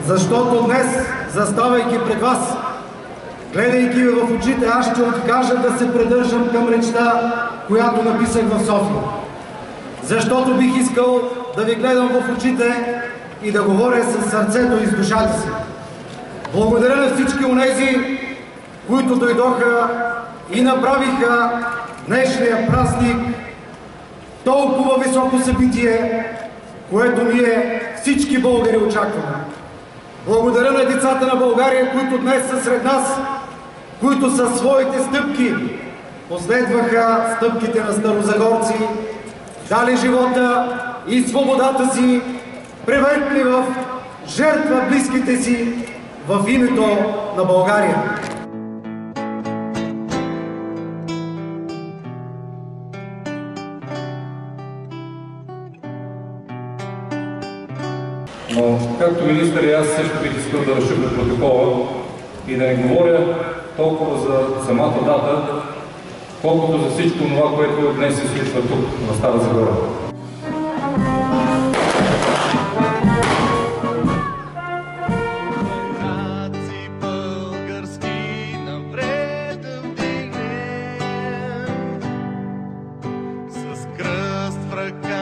Защото днес, заставайки пред вас, гледайки ви в очите, аз ще откажа да се придържам към речта, която написах в София. Защото бих искал да ви гледам в очите и да говоря с сърцето и с душата си. Благодаря на всички онези, които дойдоха и направиха днешния празник толкова високо събитие, което ние всички българи очакваме. Благодаря на децата на България, които днес са сред нас, които със своите стъпки последваха стъпките на старозагорци, дали живота и свободата си, превърнали в жертва близките си в името на България. Но, както министър, и аз също бих искал да разширя протокола и да не говоря толкова за самата дата, колкото за всичко това, което днес се случва тук, в Стара Загора. С кръст в ръка